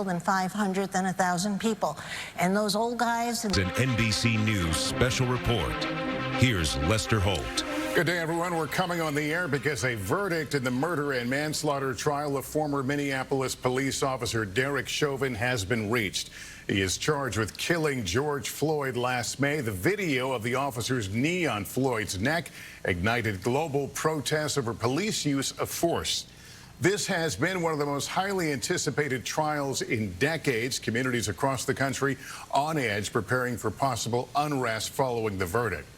than 500 than 1,000 people. And those old guys... An NBC News special report. Here's Lester Holt. Good day, everyone. We're coming on the air because a verdict in the murder and manslaughter trial of former Minneapolis police officer Derek Chauvin has been reached. He is charged with killing George Floyd last May. The video of the officer's knee on Floyd's neck ignited global protests over police use of force. This has been one of the most highly anticipated trials in decades. Communities across the country on edge, preparing for possible unrest following the verdict.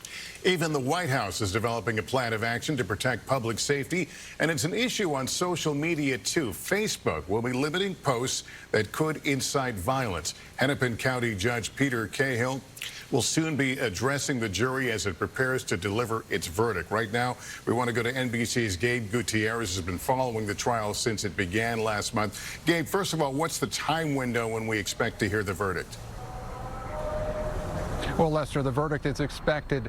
Even the White House is developing a plan of action to protect public safety, and it's an issue on social media, too. Facebook will be limiting posts that could incite violence. Hennepin County Judge Peter Cahill will soon be addressing the jury as it prepares to deliver its verdict. Right now, we want to go to NBC's Gabe Gutierrez, who's been following the trial since it began last month. Gabe, first of all, what's the time window when we expect to hear the verdict? Well, Lester, the verdict is expected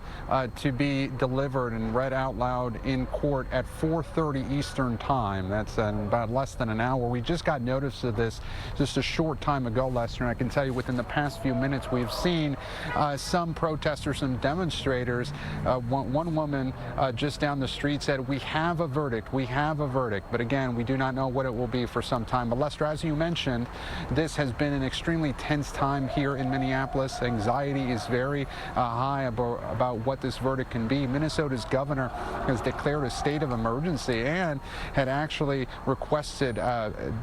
to be delivered and read out loud in court at 4:30 Eastern time. That's in about less than an hour. We just got notice of this just a short time ago, Lester, and I can tell you within the past few minutes we've seen some protesters, some demonstrators. One woman just down the street said, "We have a verdict, we have a verdict." But again, we do not know what it will be for some time. But Lester, as you mentioned, this has been an extremely tense time here in Minneapolis. Anxiety is very high about what this verdict can be. Minnesota's governor has declared a state of emergency and had actually requested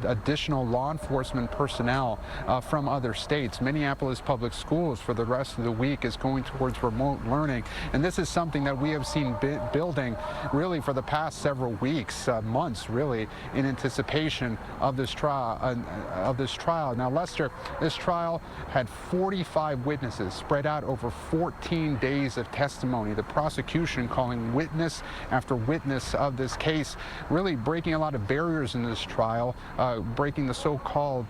additional law enforcement personnel from other states. Minneapolis Public Schools for the rest of the week is going towards remote learning, and this is something that we have seen building really for the past several weeks, months really, in anticipation of this trial. Now, Lester, this trial had 45 witnesses spread out over 14 days of testimony. The prosecution calling witness after witness of this case, really breaking a lot of barriers in this trial, breaking the so-called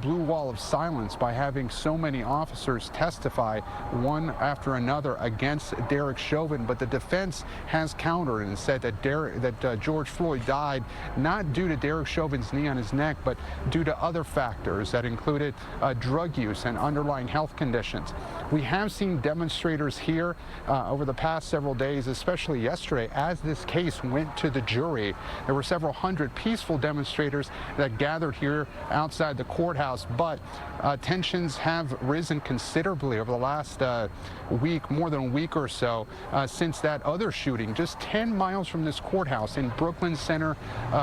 blue wall of silence by having so many officers testify one after another against Derek Chauvin. But the defense has countered and said that George Floyd died not due to Derek Chauvin's knee on his neck, but due to other factors that included drug use and underlying health conditions. We have seen demonstrators here over the past several days, especially yesterday, as this case went to the jury. There were several hundred peaceful demonstrators that gathered here outside the courthouse, but tensions have risen considerably over the last week, more than a week or so, since that other shooting just 10 miles from this courthouse in Brooklyn Center,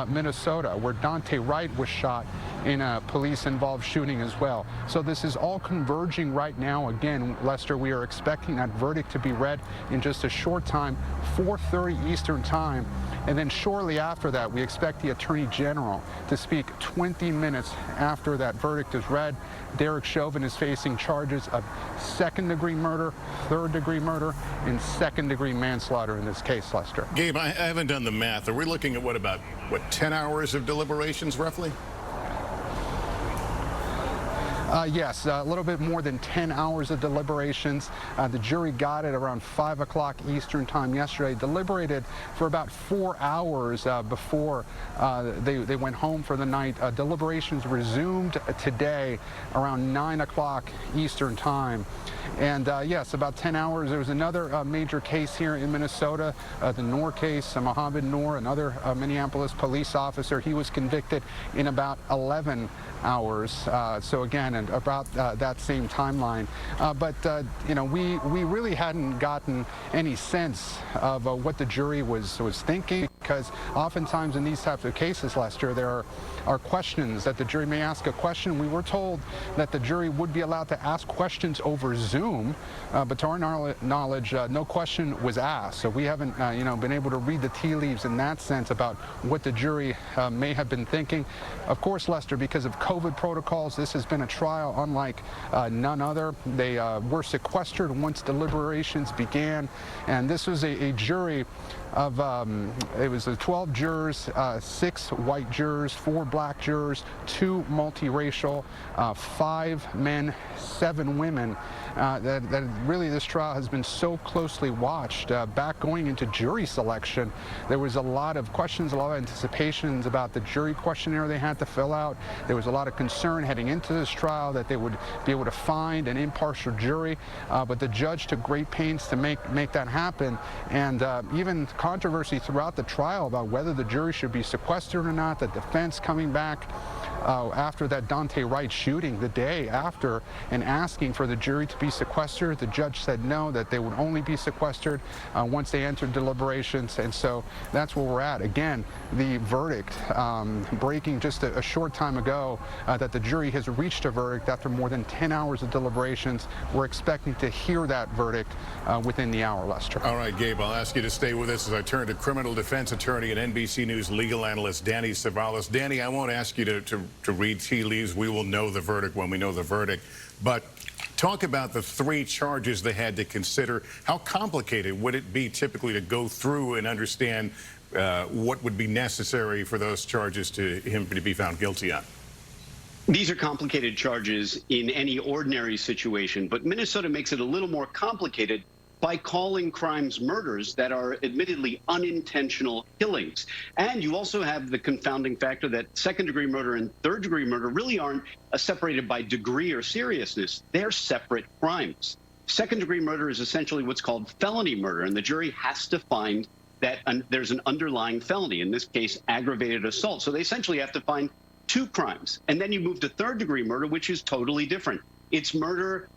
Minnesota, where Dante Wright was shot in a police-involved shooting as well. So this is all converging right now. Again, Lester, we are expecting that verdict to be read in just a short time, 4:30 Eastern time. And then shortly after that, we expect the Attorney General to speak 20 minutes after that verdict is read. Derek Chauvin is facing charges of second-degree murder, third-degree murder, and second-degree manslaughter in this case, Lester. Gabe, I haven't done the math. Are we looking at about 10 hours of deliberations, roughly? Yes, a little bit more than 10 hours of deliberations. The jury got it around 5 o'clock Eastern time yesterday, deliberated for about 4 hours before they went home for the night. Deliberations resumed today around 9 o'clock Eastern time. And yes, about 10 hours. There was another major case here in Minnesota, the Noor case, Mohammed Noor, another Minneapolis police officer. He was convicted in about 11 hours. So again, and about that same timeline. But you know, we really hadn't gotten any sense of what the jury was thinking, because oftentimes in these types of cases, Lester, there are questions that the jury may ask a question. We were told that the jury would be allowed to ask questions over Zoom, but to our knowledge, no question was asked. So we haven't, you know, been able to read the tea leaves in that sense about what the jury may have been thinking. Of course, Lester, because of COVID protocols, this has been a trial unlike none other. They were sequestered once deliberations began, and this was a jury of, it was was 12 jurors, 6 white jurors, 4 black jurors, 2 multiracial, 5 men, 7 women. That really this trial has been so closely watched. Back going into jury selection, there was a lot of questions, a lot of anticipations about the jury questionnaire they had to fill out. There was a lot of concern heading into this trial that they would be able to find an impartial jury, but the judge took great pains to make that happen. And even controversy throughout the trial about whether the jury should be sequestered or not. The defense coming back after that Dante Wright shooting the day after and asking for the jury to be sequestered. The judge said no, that they would only be sequestered once they entered deliberations. And so that's where we're at. Again, the verdict breaking just a short time ago that the jury has reached a verdict after more than 10 hours of deliberations. We're expecting to hear that verdict within the hour, Lester. All right, Gabe, I'll ask you to stay with us as I turn to criminal defense attorney and NBC News legal analyst Danny Savalas. Danny, I won't ask you to read tea leaves. We will know the verdict when we know the verdict. But talk about the 3 charges they had to consider. How complicated would it be typically to go through and understand what would be necessary for those charges to him to be found guilty on? These are complicated charges in any ordinary situation, but Minnesota makes it a little more complicated by calling crimes murders that are admittedly unintentional killings. And you also have the confounding factor that second-degree murder and third-degree murder really aren't separated by degree or seriousness. They're separate crimes. Second-degree murder is essentially what's called felony murder, and the jury has to find that there's an underlying felony, in this case, aggravated assault. So they essentially have to find 2 crimes. And then you move to third-degree murder, which is totally different. It's murder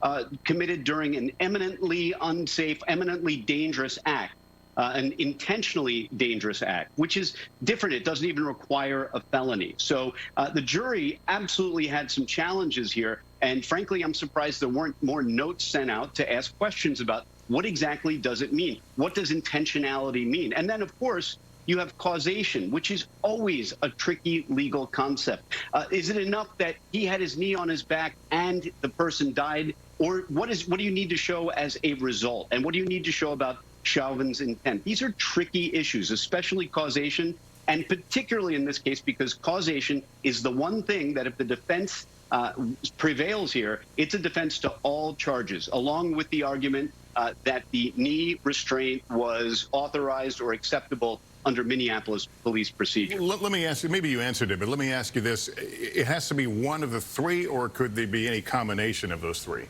committed during an eminently unsafe, eminently dangerous act, an intentionally dangerous act, which is different. It doesn't even require a felony. So the jury absolutely had some challenges here. And frankly, I'm surprised there weren't more notes sent out to ask questions about what exactly does it mean? What does intentionality mean? And then, of course, you have causation, which is always a tricky legal concept. Is it enough that he had his knee on his back and the person died? Or what do you need to show as a result? And what do you need to show about Chauvin's intent? These are tricky issues, especially causation, and particularly in this case, because causation is the one thing that if the defense prevails here, it's a defense to all charges, along with the argument that the knee restraint was authorized or acceptable under Minneapolis police procedure. Let me ask you, maybe you answered it, but let me ask you this. It has to be one of the 3, or could there be any combination of those 3?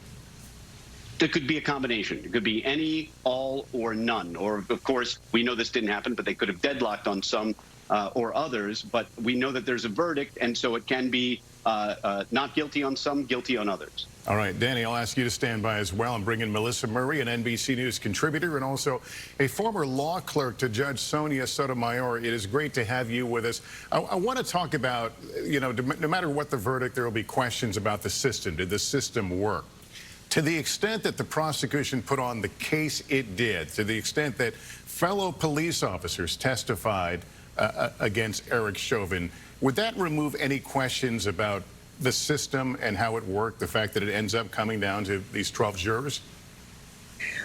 It could be a combination. It could be any, all, or none. Or, of course, we know this didn't happen, but they could have deadlocked on some or others. But we know that there's a verdict, and so it can be not guilty on some, guilty on others. All right, Danny, I'll ask you to stand by as well and bring in Melissa Murray, an NBC News contributor and also a former law clerk to Judge Sonia Sotomayor. It is great to have you with us. I want to talk about, you know, no matter what the verdict, there will be questions about the system. Did the system work? To the extent that the prosecution put on the case it did, to the extent that fellow police officers testified against Eric Chauvin, would that remove any questions about the system and how it worked, the fact that it ends up coming down to these 12 jurors?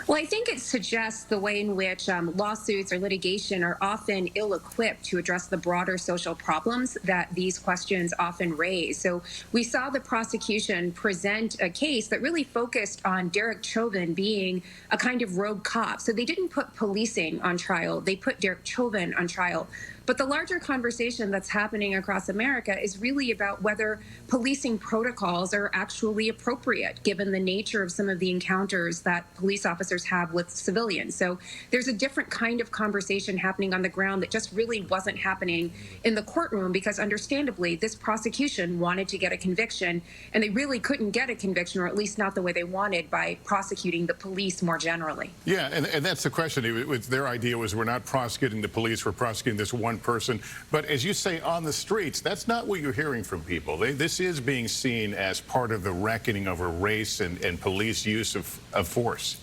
Well, I think it suggests the way in which lawsuits or litigation are often ill-equipped to address the broader social problems that these questions often raise. So we saw the prosecution present a case that really focused on Derek Chauvin being a kind of rogue cop. So they didn't put policing on trial. They put Derek Chauvin on trial. But the larger conversation that's happening across America is really about whether policing protocols are actually appropriate, given the nature of some of the encounters that police officers have with civilians. So there's a different kind of conversation happening on the ground that just really wasn't happening in the courtroom, because understandably, this prosecution wanted to get a conviction, and they really couldn't get a conviction, or at least not the way they wanted, by prosecuting the police more generally. Yeah, and that's the question. Their idea was, we're not prosecuting the police, we're prosecuting this one person. But as you say, on the streets, that's not what you're hearing from people. This is being seen as part of the reckoning over race and police use of force.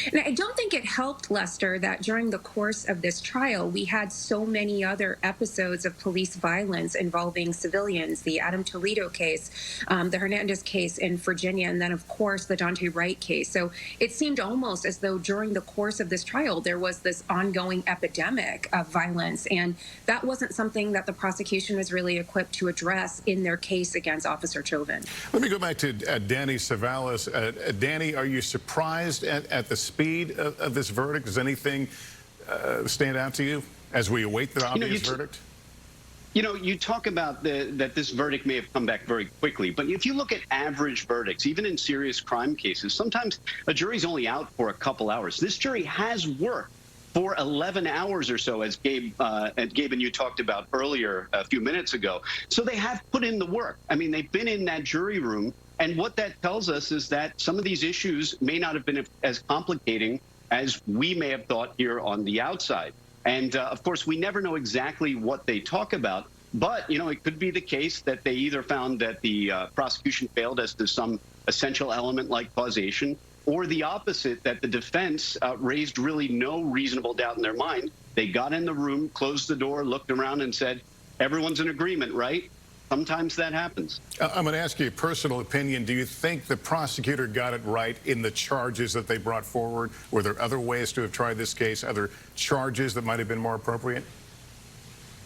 And I don't think it helped, Lester, that during the course of this trial, we had so many other episodes of police violence involving civilians, the Adam Toledo case, the Hernandez case in Virginia, and then, of course, the Dante Wright case. So it seemed almost as though during the course of this trial, there was this ongoing epidemic of violence. And that wasn't something that the prosecution was really equipped to address in their case against Officer Chauvin. Let me go back to Danny Savalas. Danny, are you surprised at the speed of this verdict? Does anything stand out to you as we await the obvious verdict? You know, you talk about that this verdict may have come back very quickly, but if you look at average verdicts, even in serious crime cases, sometimes a jury's only out for a couple hours. This jury has worked for 11 hours or so, as Gabe and you talked about earlier a few minutes ago. So they have put in the work. I mean, they've been in that jury room. And what that tells us is that some of these issues may not have been as complicating as we may have thought here on the outside. And of course, we never know exactly what they talk about. But, you know, it could be the case that they either found that the prosecution failed as to some essential element like causation, or the opposite, that the defense raised really no reasonable doubt in their mind. They got in the room, closed the door, looked around and said, everyone's in agreement, right? Sometimes that happens. I'm going to ask you a personal opinion. Do you think the prosecutor got it right in the charges that they brought forward? Were there other ways to have tried this case, other charges that might have been more appropriate?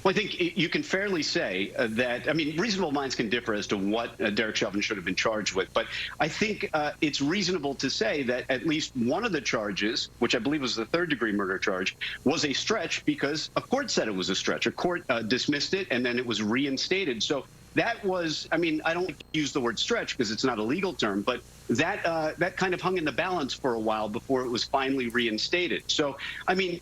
Well, I think you can fairly say that, I mean, reasonable minds can differ as to what Derek Chauvin should have been charged with. But I think it's reasonable to say that at least one of the charges, which I believe was the third-degree murder charge, was a stretch because a court said it was a stretch. A court dismissed it, and then it was reinstated. So that was, I mean, I don't like to use the word stretch because it's not a legal term, but that kind of hung in the balance for a while before it was finally reinstated. So, I mean,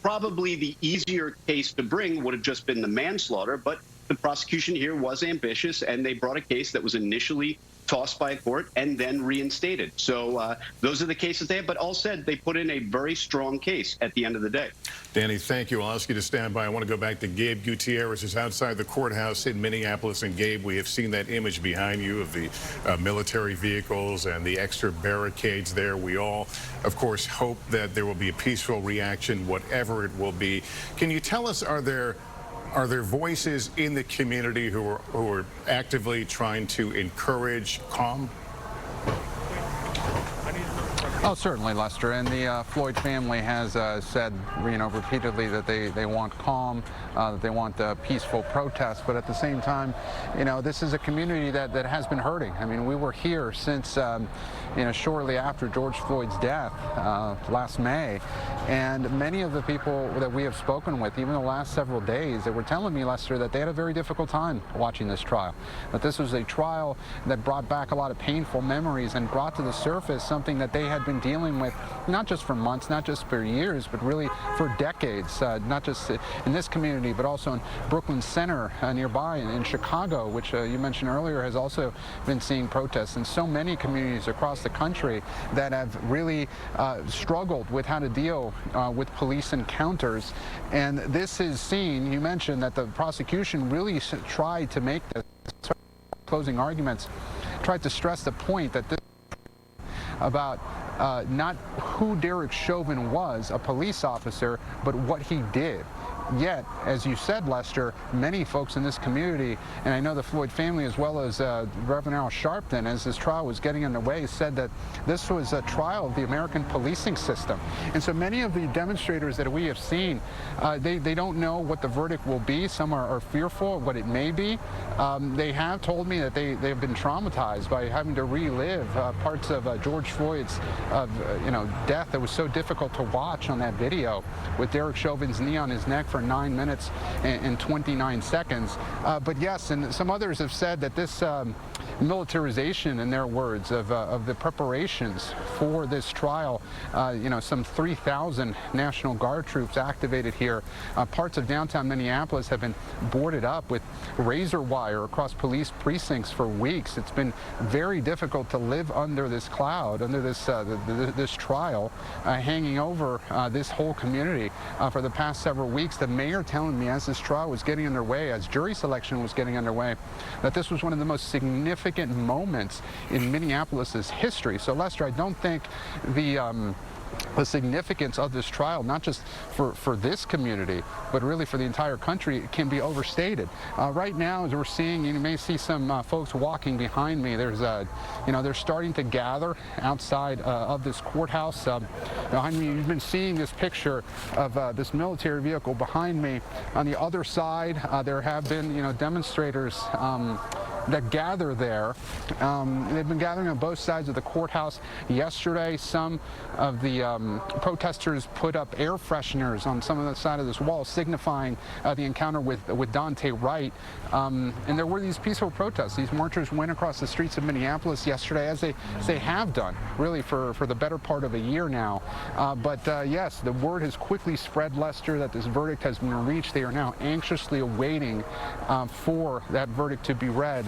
probably the easier case to bring would have just been the manslaughter, but the prosecution here was ambitious, and they brought a case that was initially tossed by a court and then reinstated. So those are the cases they have, but all said, they put in a very strong case at the end of the day. Danny, thank you. I'll ask you to stand by. I want to go back to Gabe Gutierrez, who's outside the courthouse in Minneapolis. And Gabe, we have seen that image behind you of the military vehicles and the extra barricades there. We all, of course, hope that there will be a peaceful reaction, whatever it will be. Can you tell us, are there voices in the community who are actively trying to encourage calm? Oh, certainly, Lester. And the Floyd family has said, you know, repeatedly that they want calm, that they want peaceful protests. But at the same time, you know, this is a community that has been hurting. I mean, we were here since, you know, shortly after George Floyd's death last May. And many of the people that we have spoken with, even the last several days, that were telling me, Lester, that they had a very difficult time watching this trial. That this was a trial that brought back a lot of painful memories and brought to the surface something that they had been dealing with, not just for months, not just for years, but really for decades, not just in this community, but also in Brooklyn Center nearby, and in Chicago, which you mentioned earlier, has also been seeing protests, and so many communities across the country that have really struggled with how to deal with police encounters. And this is seen, you mentioned that the prosecution really tried to make the closing arguments, tried to stress the point that this about not who Derek Chauvin was, a police officer, but what he did. Yet, as you said, Lester, many folks in this community, and I know the Floyd family as well as Reverend Al Sharpton, as this trial was getting underway, said that this was a trial of the American policing system. And so many of the demonstrators that we have seen, they don't know what the verdict will be. Some are fearful of what it may be. They have told me that they've been traumatized by having to relive parts of George Floyd's death that was so difficult to watch on that video, with Derek Chauvin's knee on his neck for 9 minutes and 29 seconds. But yes, and some others have said that this militarization, in their words, of the preparations for this trial, some 3,000 National Guard troops activated here. Parts of downtown Minneapolis have been boarded up with razor wire across police precincts for weeks. It's been very difficult to live under this cloud, under this this trial hanging over this whole community for the past several weeks. The mayor telling me, as this trial was getting underway, as jury selection was getting underway, that this was one of the most significant moments in Minneapolis's history. So, Lester, I don't think the the significance of this trial, not just for this community, but really for the entire country, can be overstated. Right now, as we're seeing, you may see some folks walking behind me. There's, they're starting to gather outside of this courthouse. Behind me, you've been seeing this picture of this military vehicle behind me. On the other side, there have been, demonstrators that gather there. They've been gathering on both sides of the courthouse. Yesterday, some of the protesters put up air fresheners on some of the side of this wall, signifying the encounter with Dante Wright. And there were these peaceful protests. These marchers went across the streets of Minneapolis yesterday, as they have done, really, for the better part of a year now. But yes, the word has quickly spread, Lester, that this verdict has been reached. They are now anxiously awaiting for that verdict to be read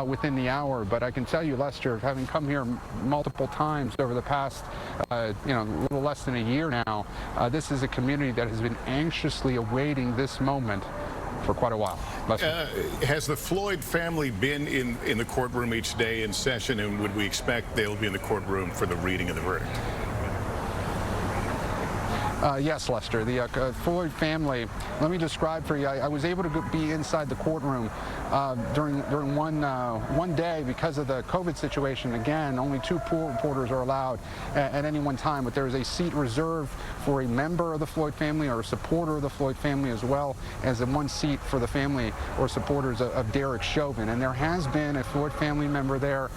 within the hour. But I can tell you, Lester, having come here multiple times over the past, a little less than a year now, this is a community that has been anxiously awaiting this moment for quite a while. Has the Floyd family been in the courtroom each day in session, and would we expect they'll be in the courtroom for the reading of the verdict? Yes, Lester. The Floyd family, let me describe for you. I was able to be inside the courtroom during one day because of the COVID situation. Again, only 2 pool reporters are allowed at any one time, but there is a seat reserved for a member of the Floyd family or a supporter of the Floyd family, as well as one seat for the family or supporters of Derek Chauvin. And there has been a Floyd family member there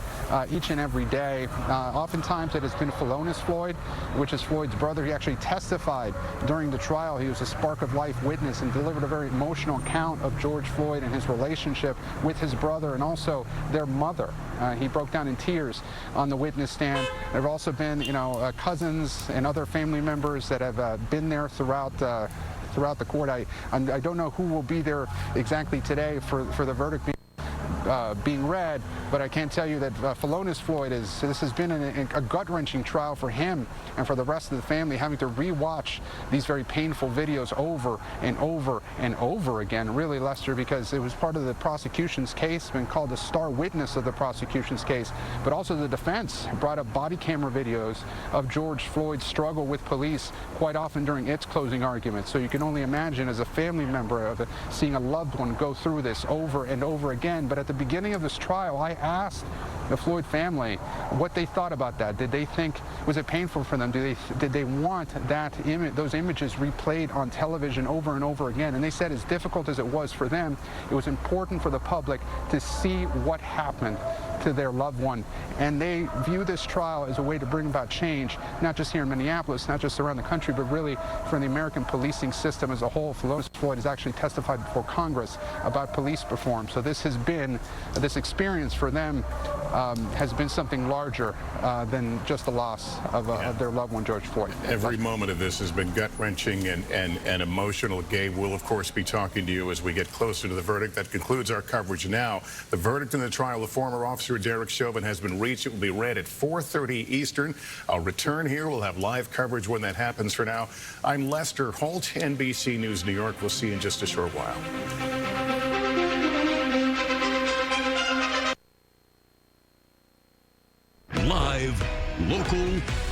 each and every day. Oftentimes it has been Philonise Floyd, which is Floyd's brother. He actually testified during the trial. He was a spark of life witness and delivered a very emotional account of George Floyd and his relationship with his brother and also their mother. He broke down in tears on the witness stand. There have also been, cousins and other family members that have been there throughout the court. I don't know who will be there exactly today for the verdict being read, but I can tell you that Philonise Floyd this has been a gut-wrenching trial for him and for the rest of the family, having to re-watch these very painful videos over and over and over again, really, Lester, because it was part of the prosecution's case, been called a star witness of the prosecution's case, but also the defense brought up body camera videos of George Floyd's struggle with police quite often during its closing arguments. So you can only imagine, as a family member, of seeing a loved one go through this over and over again. But at the beginning of this trial, I asked the Floyd family what they thought about that. Did they think, was it painful for them? Did they want those images replayed on television over and over again? And they said, as difficult as it was for them, it was important for the public to see what happened to their loved one. And they view this trial as a way to bring about change, not just here in Minneapolis, not just around the country, but really for the American policing system as a whole. Philonise Floyd has actually testified before Congress about police reform. So this experience for them has been something larger than just the loss of their loved one, George Floyd. Every moment of this has been gut-wrenching and emotional. Gabe, we'll, of course, be talking to you as we get closer to the verdict. That concludes our coverage now. The verdict in the trial of former officer Derek Chauvin has been reached. It will be read at 4:30 Eastern. I'll return here. We'll have live coverage when that happens. For now, I'm Lester Holt, NBC News New York. We'll see you in just a short while. Live, local.